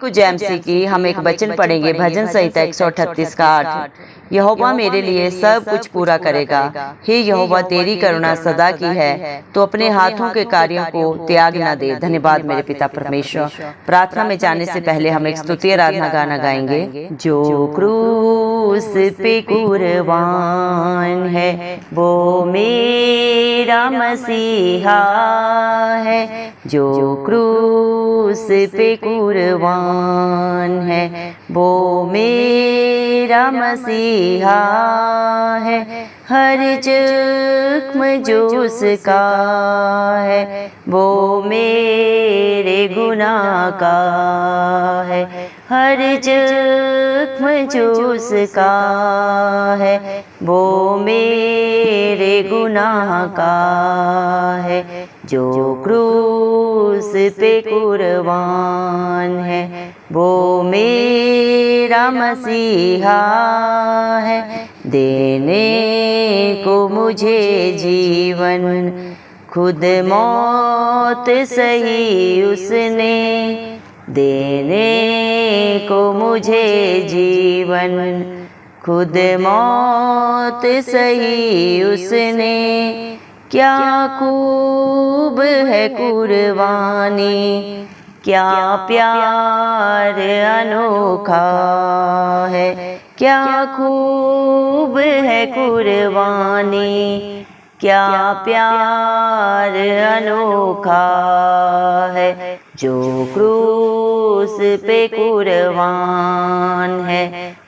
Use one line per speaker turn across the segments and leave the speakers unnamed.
कुछ एमसी की हम एक वचन पढ़ेंगे भजन संहिता 138 का 8। यहोवा मेरे लिए सब कुछ पूरा करेगा। हे यहोवा तेरी करुणा सदा की है, तो अपने हाथों के कार्यों को त्याग न दे। धन्यवाद मेरे पिता परमेश्वर। प्रार्थना में जाने से पहले हम एक स्तुति आराधना गाना गाएंगे। जो क्रूस पे कुर्बान है वो मेरा मसीहा है। जो क्रूस पे कुर्बान है वो मेरा मसीहा है। हर जख्म जो उसका है वो मेरे गुनाह का है। हर जख्म जो उसका है वो मेरे गुनाह का है। जो क्रूस पे कुर्बान है वो मेरा मसीहा है। देने को मुझे जीवन खुद मौत सही उसने। देने को मुझे जीवन खुद मौत सही उसने। क्या खूब है कुर्बानी, क्या प्यार अनोखा है। क्या खूब है कुर्बानी, क्या प्यार अनोखा है। जो क्रूस पे कुर्बान है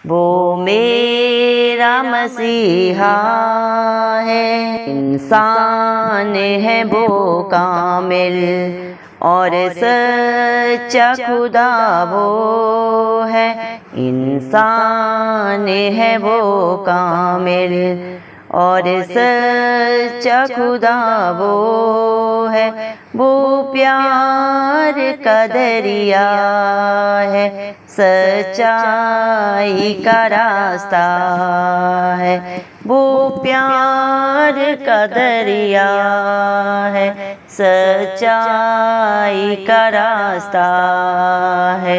वो मेरा मसीहा है। इंसान है वो कामिल और सच्चा खुदा वो है। इंसान है वो कामिल और सच्चा खुदा वो है। वो प्यार का दरिया है, सच्चाई का रास्ता है। वो प्यार का दरिया है, सच्चाई का रास्ता है।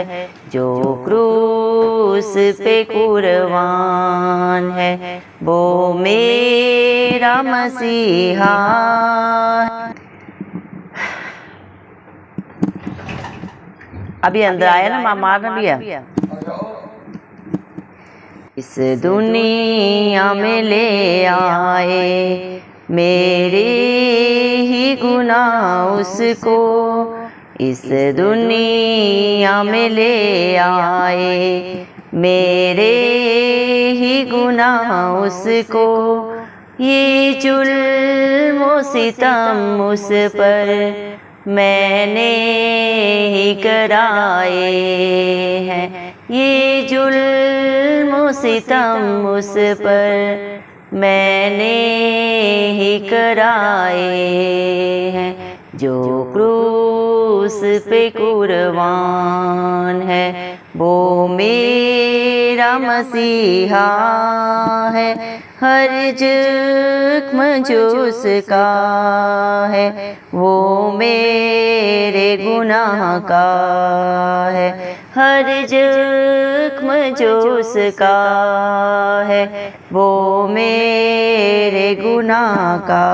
जो क्रूस पे कुर्बान है वो मेरा मसीहा है। अभी अंदर आया ना, मारना भी है। इस दुनिया में ले आए मेरे ही गुनाह उसको। इस दुनिया में ले आए मेरे ही गुनाह उसको। ये जुल्म सितम उस पर मैंने ही कराए हैं। ये जुल्म सितम उस पर मैंने ही कराए हैं। जो क्रूस पे कुर्बान है वो मेरा मसीहा है। हर जख्म जो उसका है वो मेरे गुनाह का है। हर जख्म जो उसका है वो मेरे गुनाह का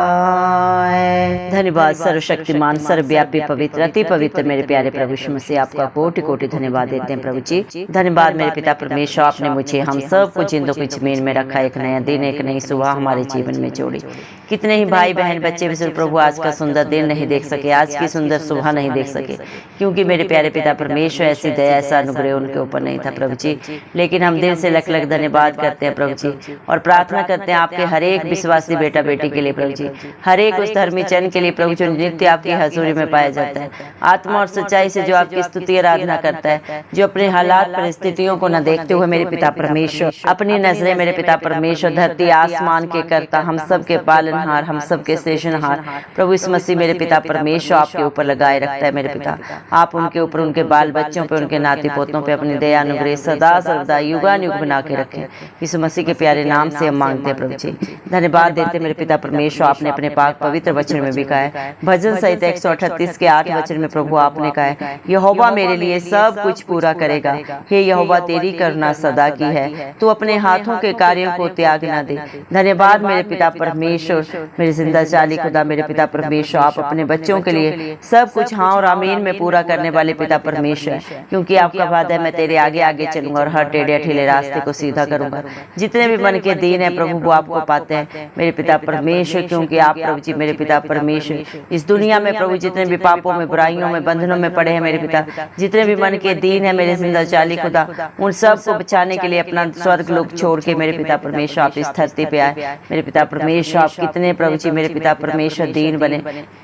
है। धन्यवाद सर्वशक्तिमान सर्वव्यापी पवित्र अति पवित्र मेरे प्यारे प्रभु यीशु मसीह, आपका कोटि कोटि धन्यवाद देते हैं प्रभु जी। धन्यवाद मेरे पिता परमेश्वर, आपने मुझे हम सब को जिंदों की जमीन में रखा। एक नया दिन, एक नई सुबह हमारे जीवन में जोड़ी। कितने ही भाई बहन बच्चे विशुद्ध प्रभु आज का सुंदर दिन नहीं देख सके, आज की सुंदर सुबह नहीं देख सके, क्योंकि मेरे प्यारे पिता परमेश्वर ऐसी दया ऐसा अनुग्रह उनके ऊपर नहीं था प्रभु जी। लेकिन हम दिल से लख लख धन्यवाद करते हैं प्रभु जी, और प्रार्थना करते हैं आपके हर एक विश्वासी बेटा बेटी के लिए प्रभु जी, हर एक उस धर्मी जन के लिए प्रभु जो नित्य आपकी हजूरी में पाया जाता है, आत्मा और सच्चाई से जो आपकी स्तुति आराधना करता है, जो अपने हालात परिस्थितियों को न देखते हुए मेरे पिता परमेश्वर अपनी नजरें मेरे पिता परमेश्वर धरती आसमान के करता हम सब के पालन पालनहार, हम सबके सृजनहार प्रभु यीशु मसीह मेरे पिता परमेश्वर आपके ऊपर लगाए रखता है मेरे पिता। आप उनके ऊपर, उनके बाल बच्चों पे, उनके नाती पोतों पे अपनी दया अनुग्रह सदा सर्वदा युगानुयुग बना के रखें। यीशु मसीह के प्यारे नाम से हम मांगते हैं प्रभु जी। धन्यवाद देते मेरे पिता परमेश्वर, आपने अपने पाक पवित्र वचन में भी कहा है, भजन संहिता 138 के 8 वचन में प्रभु आपने कहा है, यहोवा मेरे लिए सब कुछ पूरा करेगा। हे यहोवा, तेरी करुणा सदा की है, तू अपने हाथों के कार्यों को त्याग न दे। धन्यवाद मेरे पिता परमेश्वर, मेरे जिंदा जाली खुदा मेरे पिता परमेश्वर, आप अपने बच्चों के लिए सब कुछ हाँ और आमीन में पूरा करने वाले पिता परमेश्वर, क्योंकि आपका वादा है मैं तेरे आगे आगे चलूंगा और हर टेढ़े अठेले रास्ते को सीधा करूंगा। जितने भी मन के दीन है प्रभु वो आपको पाते हैं मेरे पिता परमेश्वर, क्योंकि आप प्रभु जी मेरे पिता परमेश्वर इस दुनिया में प्रभु जितने भी पापों में, बुराइयों में, बंधनों में पड़े हैं मेरे पिता, जितने भी मन के दीन है मेरे जिंदा जाली खुदा, उन सब को बचाने के लिए अपना स्वर्ग लोक छोड़ के मेरे पिता परमेश्वर आप इस धरती पे आए। मेरे पिता परमेश्वर आप कितने प्रभु जी मेरे पिता परमेश्वर दीन बने,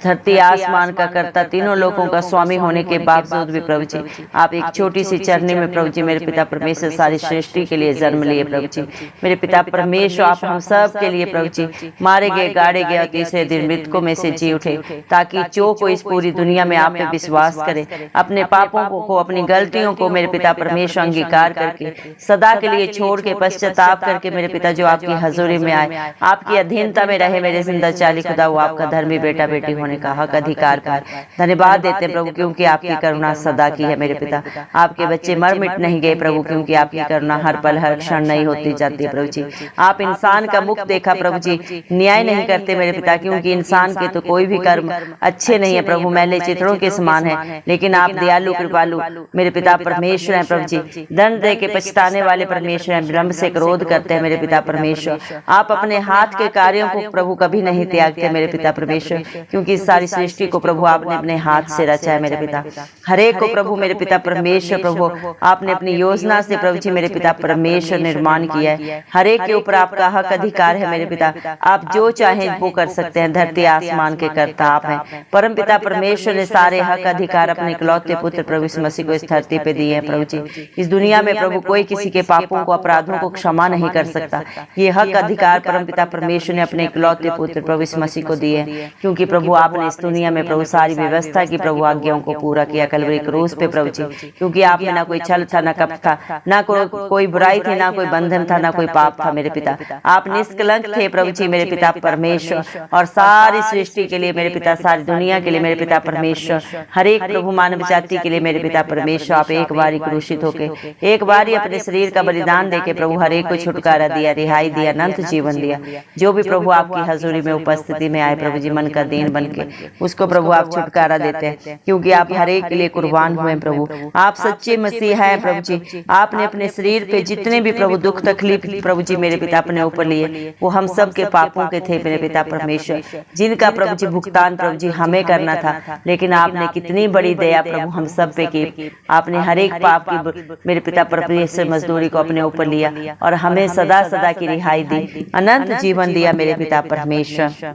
धरती आसमान का कर्ता, तीनों लोगों का स्वामी होने के बावजूद भी प्रभु जी आप एक छोटी सी चरनी में प्रभु जी मेरे पिता परमेश्वर सारी सृष्टि के लिए जन्म लिए प्रभु जी। मेरे पिता परमेश्वर आप हम सब के लिए प्रभु जी मारे गए, गाड़े गए और तीसरे दिन मृतकों में से जी उठे, ताकि जो कोई इस पूरी दुनिया में आप पे विश्वास करे, अपने पापों को, अपनी गलतियों को मेरे पिता परमेश्वर अंगीकार करके सदा के लिए छोड़ के पश्चाताप करके मेरे पिता जो आपकी हजूरी में आए, आपकी अधीनता में रहे मेरे जिंदा चाली खुदा, वो आपका धर्मी बेटा बेटी होने का हक अधिकार का धन्यवाद देते प्रभु, क्योंकि आपकी करुणा सदा की है मेरे पिता। आपके बच्चे मर मिट नहीं गए प्रभु, क्योंकि आपकी करुणा हर पल हर क्षण नहीं होती जाती है प्रभु जी। आप इंसान का मुख देखा प्रभु जी, न्याय नहीं करते मेरे पिता, क्योंकि इंसान के तो कोई भी कर्म अच्छे नहीं है प्रभु, मैले चित्रों के समान है, लेकिन आप दयालु कृपालु मेरे पिता परमेश्वर हैं प्रभु जी, दंड दे के पछताने वाले परमेश्वर हैं, विलंब से क्रोध करते हैं मेरे पिता परमेश्वर। आप अपने हाथ के कार्यों को प्रभु कभी नहीं त्यागते मेरे पिता परमेश्वर, क्योंकि सारी सृष्टि को प्रभु आपने अपने हाथ से रचा है मेरे पिता। हरेक को प्रभु मेरे पिता परमेश्वर प्रभु आपने अपनी योजना से प्रभु जी मेरे पिता परमेश्वर निर्माण किया है। हरेक के ऊपर आपका हक अधिकार है मेरे पिता, आप जो चाहें वो कर सकते हैं। धरती आसमान के कर्ता आप हैं। परम पिता परमेश्वर ने सारे हक अधिकार अपने इकलौते पुत्र प्रभु यीशु मसीह को इस धरती पे दिए हैं प्रभु जी। इस दुनिया में प्रभु कोई किसी के पापों को, अपराधों को क्षमा नहीं कर सकता। ये हक अधिकार परम पिता परमेश्वर ने अपने इकलौते पुत्र प्रभु यीशु मसीह को दिए हैं, क्योंकि प्रभु आपने इस दुनिया में प्रभु सारी व्यवस्था की प्रभु आज्ञाओं को पूरा किया कलवरी क्रूस पे प्रभु जी, क्योंकि आप में ना कोई छल था, ना कपट था, ना कोई बुराई थी, ना कोई बंधन था, ना कोई पाप था मेरे पिता। आप निष्कलंक थे प्रभु जी मेरे पिता परमेश्वर, और सारी सृष्टि के लिए मेरे पिता, सारी दुनिया के लिए मेरे पिता परमेश्वर, हर एक प्रभु मानव जाति के लिए मेरे पिता परमेश्वर आप एक बार क्रूसित होके, एक बार ही अपने शरीर का बलिदान देके प्रभु हर एक को छुटकारा दिया, रिहाई दिया, अनंत जीवन दिया। जो भी प्रभु आपकी हजूरी में उपस्थिति में आए प्रभु जी मन का दीन बन के, उसको प्रभु आप छुटकारा देते हैं, क्योंकि आप हर एक के लिए कुर्बान हुए प्रभु। आप सच्चे मसीह हैं प्रभु जी। आपने अपने शरीर पे जितने भी प्रभु दुख तकलीफ प्रभु जी मेरे पिता अपने ऊपर लिए, वो हम सब के पापों के थे मेरे पिता परमेश्वर, जिनका प्रभु जी भुगतान प्रभु जी हमें करना था, लेकिन आपने कितनी बड़ी दया प्रभु हम सब पे की। आपने हर एक पाप की मेरे पिता परमेश्वर मजदूरी को अपने ऊपर लिया और हमें सदा सदा की रिहाई दी, अनंत जीवन दिया मेरे पिता परमेश्वर।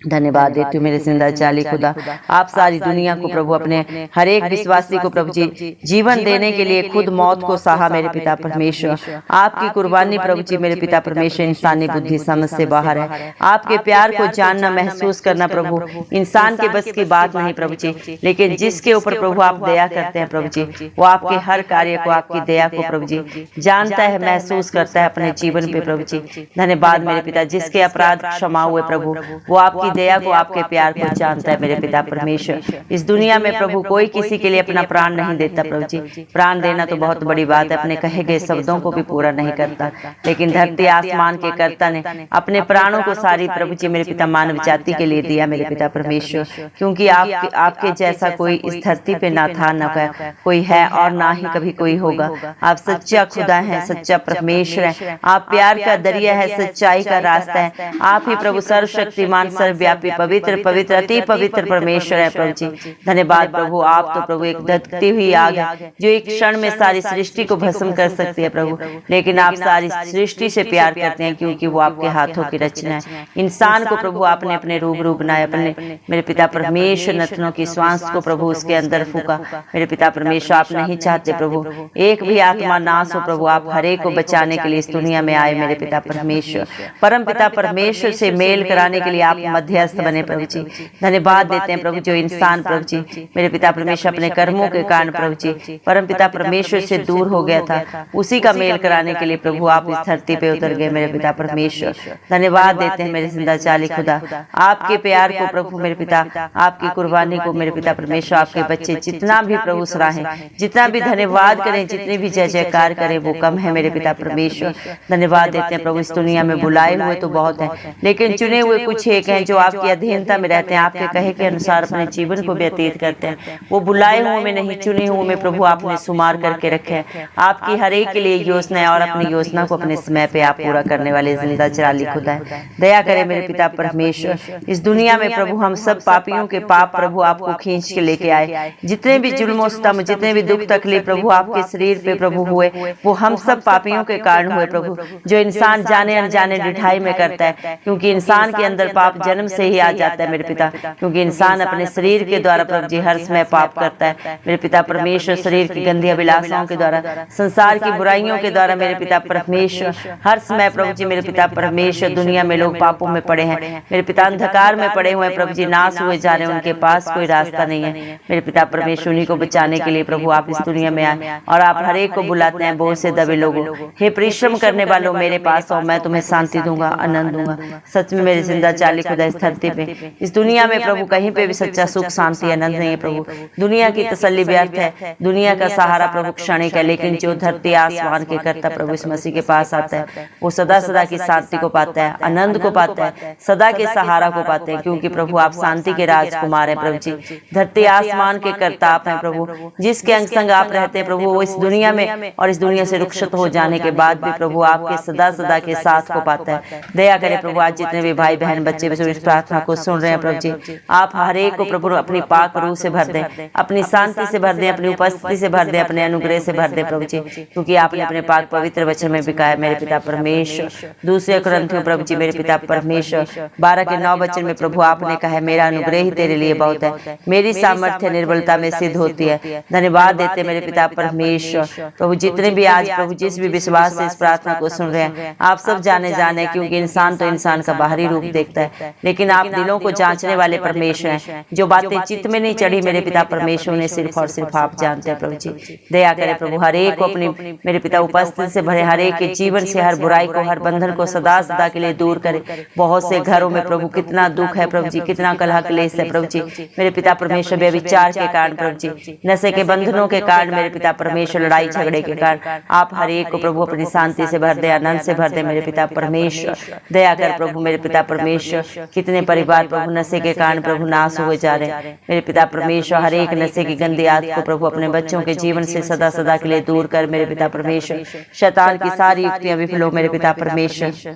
धन्यवाद देती हूँ मेरे जिंदा जाली खुदा। आप सारी दुनिया को प्रभु अपने हर एक विश्वासी को प्रभु जी जीवन देने के लिए खुद मौत को सहा मेरे पिता परमेश्वर। आपकी कुर्बानी प्रभु जी मेरे पिता परमेश्वर इंसानी बुद्धि समझ से बाहर है। आपके प्यार को जानना, महसूस करना प्रभु इंसान के बस की बात नहीं प्रभु जी, लेकिन जिसके ऊपर प्रभु आप दया करते हैं प्रभु जी, वो आपके हर कार्य को, आपकी दया को प्रभु जी जानता है, महसूस करता है अपने जीवन पे प्रभु जी। धन्यवाद मेरे पिता, जिसके अपराध क्षमा हुए प्रभु, वो आपकी दया को, आपके प्यार को जानता है मेरे पिता परमेश्वर। इस दुनिया में प्रभु कोई किसी के लिए अपना प्राण नहीं देता प्रभु जी। प्राण देना तो बहुत बड़ी बात है, अपने कहे गए शब्दों को भी पूरा नहीं करता, लेकिन धरती आसमान के कर्ता ने अपने प्राणों को सारी प्रभु जी मेरे पिता मानव जाति के लिए दिया मेरे पिता परमेश्वर, क्योंकि आपके जैसा कोई इस धरती पे ना था, ना कोई है और ना ही कभी कोई होगा। आप सच्चा खुदा है, सच्चा परमेश्वर है। आप प्यार का दरिया है, सच्चाई का रास्ता है। आप ही प्रभु सर्वशक्तिमान, सर्व सर्वव्यापी पवित्र पवित्र अति पवित्र परमेश्वर है प्रभु जी। धन्यवाद प्रभु, आप तो प्रभु एक धधकती हुई आग है जो एक क्षण में सारी सृष्टि को भस्म कर सकती है प्रभु, लेकिन आप सारी सृष्टि से प्यार करते हैं क्योंकि वो आपके हाथों की रचना है। इंसान को प्रभु आपने अपने रूबरू बनाया, अपने मेरे पिता परमेश्वर नथनों की श्वास को प्रभु उसके अंदर फूका। मेरे पिता परमेश्वर, आप नहीं चाहते प्रभु एक भी आत्मा नाश हो प्रभु, आप हर एक को बचाने के लिए इस दुनिया में आए मेरे पिता परमेश्वर। परम पिता परमेश्वर से मेल कराने के लिए आप मध्यस्थ बने प्रभु जी। धन्यवाद देते हैं प्रभु, जो इंसान प्रभु जी मेरे पिता परमेश्वर अपने कर्मों के कारण प्रभु जी परम पिता परमेश्वर से दूर हो गया था, उसी का मेल कराने के लिए प्रभु आप इस धरती पे उतर गए मेरे पिता परमेश्वर। धन्यवाद देते हैं मेरे जिंदा चाली खुदा, आपके प्यार को प्रभु मेरे पिता, आपकी कुर्बानी को मेरे पिता परमेश्वर। आपके बच्चे जितना भी प्रभु सराहें, जितना भी धन्यवाद करें, जितने भी जय जयकार करें वो कम है मेरे पिता परमेश्वर। धन्यवाद देते हैं प्रभु, इस दुनिया में बुलाए हुए तो बहुत हैं, लेकिन चुने हुए कुछ एक हैं जो आपकी अधीनता में रहते हैं, आपके कहे के अनुसार अपने जीवन को व्यतीत करते हैं। वो बुलाए हुए में नहीं, चुने हुए में प्रभु आपने शुमार करके रखे हैं। आपकी हर एक के लिए योजना है और अपनी योजना को अपने समय पे आप पूरा करने वाले जिंदा चाली खुदा है। दया करे मेरे पिता परमेश्वर, इस दुनिया में प्रभु हम सब पापियों के पाप प्रभु आपको खींच के लेके आए। जितने भी जुल्म स्तम, जितने भी दुख तकलीफ प्रभु आपके शरीर पे प्रभु हुए, वो हम सब पापियों के कारण हुए प्रभु, जो इंसान जाने अनजाने ढिठाई में करता है, क्योंकि इंसान के अंदर पाप जन्म से ही आ जाता है मेरे पिता, क्योंकि इंसान अपने शरीर के द्वारा प्रभु जी हर समय पाप करता है मेरे पिता परमेश्वर। शरीर की गंदी अभिलाषाओं के द्वारा, संसार की बुराइयों के द्वारा मेरे पिता परमेश्वर हर समय प्रभु जी मेरे पिता परमेश्वर दुनिया में लोग पापों में पड़े हैं मेरे पिता, अंधकार में पड़े हुए प्रभु जी, नाश हुए जा रहे हैं, उनके पास कोई रास्ता नहीं है मेरे पिता परमेश्वर। उन्हीं को बचाने के लिए प्रभु आप इस दुनिया में आए और आप हर एक को बुलाते हैं, बहुत से दबे लोगों, हे परिश्रम करने वालों मेरे पास और मैं तुम्हें शांति दूंगा, आनंद दूंगा। सच में मेरे जिंदा चाली खुदा इस धरती पे, इस दुनिया में प्रभु कहीं पे भी सच्चा सुख शांति आनंद नहीं है प्रभु। दुनिया की तसल्ली व्यर्थ है, दुनिया का सहारा प्रभु क्षणिक है, लेकिन जो धरती आसमान के करता प्रभु इस मसीह के पास आता है वो सदा सदा की शांति को पाता है, आनंद को पाता है, सदा के सहारा को पाते हैं, क्योंकि प्रभु आप शांति के राजकुमार हैं प्रभु जी। धरती आसमान के करता आप हैं प्रभु, जिसके अंग संग आप रहते हैं प्रभु वो इस दुनिया में और इस दुनिया से रुखसत हो जाने के बाद भी प्रभु आपके सदा सदा के साथ को पाता है। दया करें प्रभु, आज जितने भी भाई बहन बच्चे इस प्रार्थना को सुन रहे हैं प्रभु जी, आप हर एक को प्रभु अपनी पाक रूह से भर दें, अपनी शांति से भर दें, अपनी उपस्थिति से भर दें, अपने अनुग्रह से भर दें प्रभु जी, क्योंकि आपने अपने पाक पवित्र वचन में बिकाया मेरे पिता परमेश्वर। दूसरे कुरिन्थियों प्रभु जी मेरे पिता परमेश्वर 12 के 9 वचन में प्रभु आपने कहा है मेरा अनुग्रह ही तेरे लिए बहुत है, मेरी सामर्थ्य निर्बलता में सिद्ध होती है। धन्यवाद देते मेरे पिता परमेश्वर। प्रभु जितने भी आज प्रभु जिस भी विश्वास से इस प्रार्थना को सुन रहे हैं, आप सब जाने क्योंकि इंसान तो इंसान का बाहरी रूप देखता है, लेकिन आप दिलों को जांचने वाले परमेश्वर हैं। जो बातें चित्त में नहीं चढ़ी मेरे पिता परमेश्वर ने सिर्फ और सिर्फ आप जानते हैं प्रभु जी। दया करें प्रभु, हर एक को अपनी मेरे पिता उपस्थिति से भरे, हर एक के जीवन से हर बुराई को, हर बंधन को सदा सदा के लिए दूर करें। बहुत से घरों में प्रभु कितना दुख है प्रभु जी, कितना कलह क्लेश है प्रभु जी मेरे पिता परमेश्वर, व्यभिचार के कारण प्रभु जी, नशे के बंधनों के कारण मेरे पिता परमेश्वर, लड़ाई झगड़े के कारण आप हर एक को प्रभु अपनी शांति से भर दे, आनंद से भर दे मेरे पिता परमेश्वर। दया कर प्रभु मेरे पिता परमेश्वर, कितने परिवार प्रभु नशे के कारण प्रभु नाश हुए जा रहे हैं मेरे पिता परमेश्वर। हर एक नशे की गंदी आदत को प्रभु अपने बच्चों के जीवन से सदा सदा के लिए दूर कर मेरे पिता परमेश्वर। शैतान की सारी युक्तियां विफल हो मेरे पिता परमेश्वर।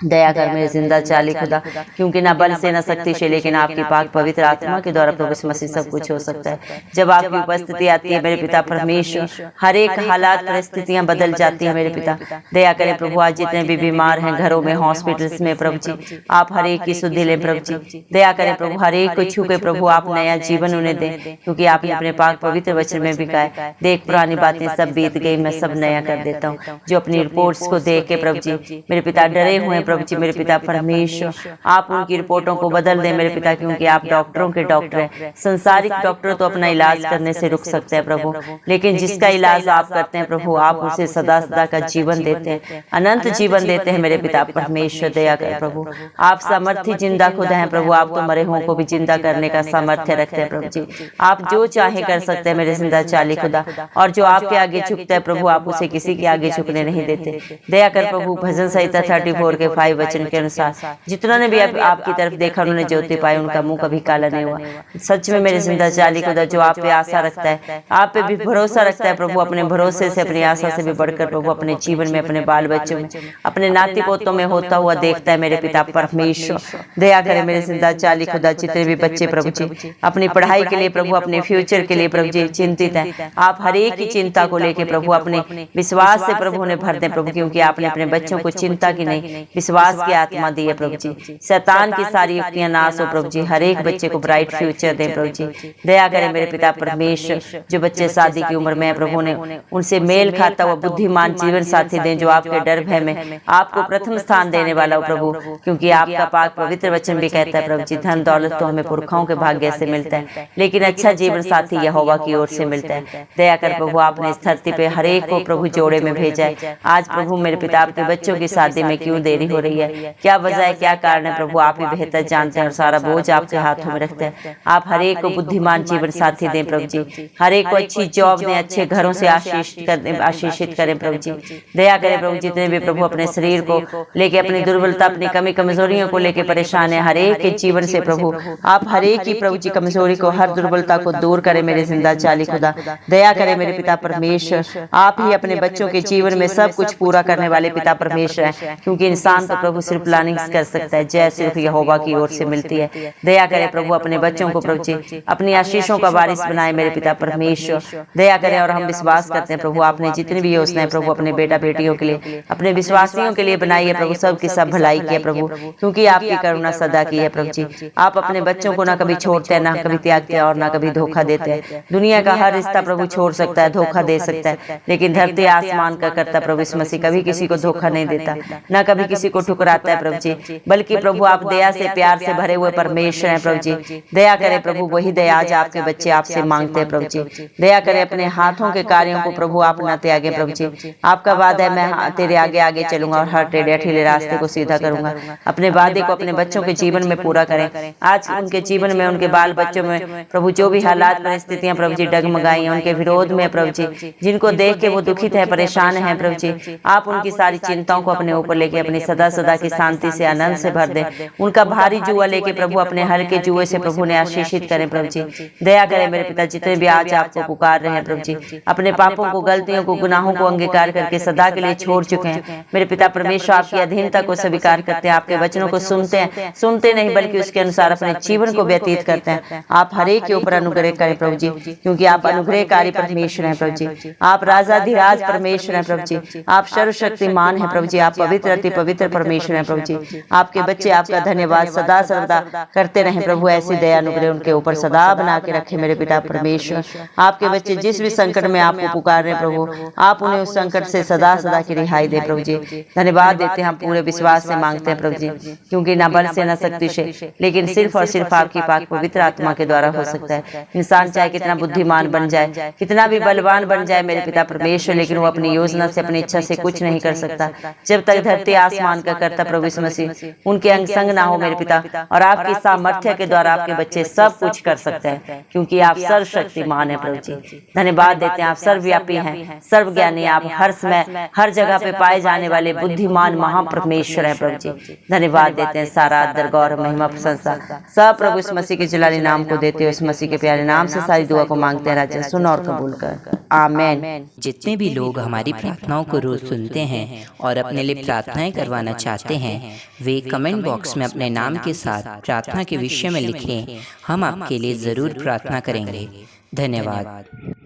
दया कर मेरे जिंदा चाली खुदा, क्योंकि ना बल से ना शक्ति से, लेकिन आपकी पाक पवित्र आत्मा के द्वारा प्रभु यीशु मसीह सब कुछ हो सकता है। जब आपकी उपस्थिति आती है मेरे पिता परमेश्वर, हर एक हालात परिस्थितियां बदल जाती है मेरे पिता। दया करें प्रभु, आज जितने भी बीमार हैं घरों में, हॉस्पिटल्स में प्रभु जी, आप हर एक की शुद्धि लें प्रभु जी। दया करें प्रभु, हर एक को छू के प्रभु आप नया जीवन उन्हें दें, क्योंकि आपने अपने पाक पवित्र वचन में भी कहा है, देख पुरानी बातें सब बीत गई, मैं सब नया कर देता हूँ। जो अपनी रिपोर्ट्स को देख के प्रभु जी मेरे पिता डरे हुए प्रभु जी मेरे पिता परमेश्वर, आप उनकी रिपोर्टों को बदल दें मेरे पिता, क्योंकि आप डॉक्टरों के डॉक्टर हैं। संसारिक डॉक्टर तो अपना इलाज करने से रुक सकते हैं प्रभु, लेकिन जिसका इलाज आप करते हैं प्रभु, आप उसे सदा सदा का जीवन देते हैं, अनंत जीवन देते हैं मेरे पिता परमेश्वर। दया कर प्रभु, आप सामर्थ्य जिंदा खुदा हैं प्रभु, आप तो मरे हुओं को भी जिंदा करने का सामर्थ्य रखते हैं प्रभु जी। आप जो चाहे कर सकते हैं मेरे जिंदा चाली खुदा, और जो आपके आगे झुकता है प्रभु, आप उसे किसी के आगे झुकने नहीं देते। दया कर प्रभु, भजन संहिता 34 के 5 वचन के अनुसार जितना ने भी आपकी तरफ देखा उन्होंने ज्योति पाई, उनका मुंह कभी काला नहीं हुआ। सच में मेरे जिंदा जाली खुदा जो आप पे आशा रखता है, आप पे भी भरोसा रखता है प्रभु, अपने भरोसे से अपनी आशा से भी बढ़कर प्रभु अपने जीवन में, अपने बाल बच्चों में, अपने नाती पोतों में होता हुआ देखता है मेरे पिता परमेश्वर। दया करे मेरे जिंदा जाली खुदा जितने भी बच्चे प्रभु जी अपनी पढ़ाई के लिए प्रभु, अपने फ्यूचर के लिए प्रभु जी चिंतित है, आप हर एक की चिंता को लेके प्रभु अपने विश्वास से प्रभु उन्हें भर दें प्रभु, क्योंकि आपने अपने बच्चों को चिंता की नहीं विश्वास की आत्मा दी है प्रभु जी। शैतान की सारी युक्तियां नाश हो प्रभु जी, हर एक बच्चे को ब्राइट फ्यूचर दें प्रभु जी। दया करें मेरे पिता परमेश्वर, जो बच्चे शादी की उम्र में प्रभु ने उनसे मेल खाता हुआ बुद्धिमान जीवन साथी दें, जो आपके डर भय में आपको प्रथम स्थान देने वाला हो प्रभु, क्योंकि आपका पाक पवित्र वचन भी कहता है प्रभु जी, धन दौलत तो हमें पुरखाओं के भाग्य से मिलता है, लेकिन अच्छा जीवन साथी यहोवा की ओर से मिलता है। दया कर प्रभु आपने इस धरती पे हर एक को प्रभु जोड़े में भेजा है। आज प्रभु मेरे पिता आपके बच्चों की शादी में क्यों देरी हो रही है, क्या वजह है, क्या कारण है प्रभु, आप ही बेहतर जानते हैं और सारा बोझ आपके हाथों में रखते हैं। आप हर एक को बुद्धिमान जीवन साथी दें प्रभु जी, हर एक को अच्छी जॉब दें, अच्छे घरों से आशीषित करें प्रभु जी। दया करें प्रभु, जितने भी प्रभु अपने शरीर को लेके, अपनी दुर्बलता, अपनी कमी कमजोरियों को लेके परेशान है, हर एक के जीवन से प्रभु आप हर एक की प्रभु जी कमजोरी को, हर दुर्बलता को दूर करें मेरे जिंदा जाली खुदा। दया करें मेरे पिता परमेश्वर, आप ही अपने बच्चों के जीवन में सब कुछ पूरा करने वाले पिता परमेश्वर है, क्योंकि इंसान तो प्रभु सिर्फ प्लानिंग कर सकता है, जय सिर्फ यहोवा की ओर से मिलती है। दया करें प्रभु अपने बच्चों को प्रभु जी अपनी आशीषों का वारिस बनाए मेरे पिता परमेश्वर। दया करें और हम विश्वास करते हैं प्रभु आपने जितनी भी योजनाएं प्रभु अपने बेटा बेटियों के लिए, अपने विश्वासियों के लिए बनाई है प्रभु, सब की सब भलाई की है प्रभु, क्योंकि आपकी करुणा सदा की है प्रभु जी। आप अपने बच्चों को ना कभी छोड़ते हैं, ना कभी त्यागते हैं और ना कभी धोखा देते हैं। दुनिया का हर रिश्ता प्रभु छोड़ सकता है, धोखा दे सकता है, लेकिन धरती आसमान का करता प्रभु यीशु मसीह कभी किसी को धोखा नहीं देता, ना कभी किसी को ठुकराता है प्रभु जी, बल्कि प्रभु आप दया से प्यार से भरे हुए परमेश्वर हैं प्रभु जी। दया करें प्रभु, वही दया आज आपके बच्चे आपसे मांगते हैं प्रभु जी। दया करें अपने हाथों के कार्यों को प्रभु आप न त्यागे प्रभु जी। आपका वादा है मैं तेरे आगे आगे चलूंगा और हर टेढ़े ठीले रास्ते को सीधा करूंगा। अपने वादे को अपने बच्चों के जीवन में पूरा करें। आज उनके जीवन में, उनके बाल बच्चों में प्रभु जो भी हालात परिस्थितियां प्रभु जी डगमगाई हैं उनके विरोध में प्रभु जी, जिनको देख के वो दुखित है, परेशान है प्रभु जी, आप उनकी सारी चिंताओं को अपने ऊपर लेके अपनी सदा सदा की शांति से आनंद से भर दे। उनका भारी जुआ लेके प्रभु अपने हल्के जुए से प्रभु ने आशीषित करें प्रभु जी। दया करें मेरे पिता, जितने भी आज आपको पुकार रहे हैं प्रभु जी, अपने पापों को, गलतियों को, गुनाहों को अंगीकार करके सदा के लिए छोड़ चुके हैं मेरे पिता परमेश्वर, आपकी अधीनता को स्वीकार करते हैं, आपके वचनों को सुनते हैं, सुनते नहीं बल्कि उसके अनुसार अपने जीवन को व्यतीत करते हैं। आप हर एक के ऊपर अनुग्रह करें प्रभु जी, क्योंकि आप अनुग्रहकारी परमेश्वर हैं प्रभु जी, आप राजाधिराज परमेश्वर हैं प्रभु जी, आप सर्वशक्तिमान हैं प्रभु जी, आप पवित्र अति पवित्र परमेश्वर हैं प्रभु जी। आपके बच्चे आपका धन्यवाद सदा सदा करते रहें प्रभु, ऐसी दया अनुग्रह उनके ऊपर सदा बना के रखे मेरे पिता परमेश्वर। आपके बच्चे जिस भी संकट में आपको पुकार रहे प्रभु, आप उन्हें उस संकट से सदा सदा की रिहाई दे प्रभु जी। धन्यवाद देते हैं, हम पूरे विश्वास से मांगते हैं प्रभु जी, क्योंकि न बल से न शक्ति से, लेकिन सिर्फ और सिर्फ आपकी पाक पवित्र आत्मा के द्वारा हो सकता है। इंसान चाहे कितना बुद्धिमान बन जाए, कितना भी बलवान बन जाए मेरे पिता परमेश्वर, लेकिन वो अपनी योजना से, अपनी इच्छा से कुछ नहीं कर सकता जब तक धरती आसमान का करता प्रभु यीशु मसीह उनके अंग संग ना हो मेरे पिता। और आपकी सामर्थ्य के द्वारा आपके बच्चे सब कुछ कर सकते हैं, क्योंकि आप सर्वशक्तिमान है प्रभु जी। धन्यवाद देते हैं, आप सर्वव्यापी हैं, सर्वज्ञानी, आप हर समय हर जगह पे पाए जाने वाले बुद्धिमान महापरमेश्वर है प्रभु जी। धन्यवाद देते हैं, सारा आदर गौरव महिमा प्रशंसा सब प्रभु इस मसीह के जलाली नाम को देते हो, इस मसीह के प्यारे नाम से सारी दुआ को मांगते हैं राजा, सुन और कबूल कर, आमीन।
जितने भी लोग हमारी प्रार्थनाओं को रोज सुनते हैं और अपने लिए प्रार्थनाएं करवाना चाहते हैं, वे कमेंट बॉक्स में अपने नाम के साथ प्रार्थना के विषय में लिखें, हम आपके लिए जरूर प्रार्थना करेंगे। धन्यवाद।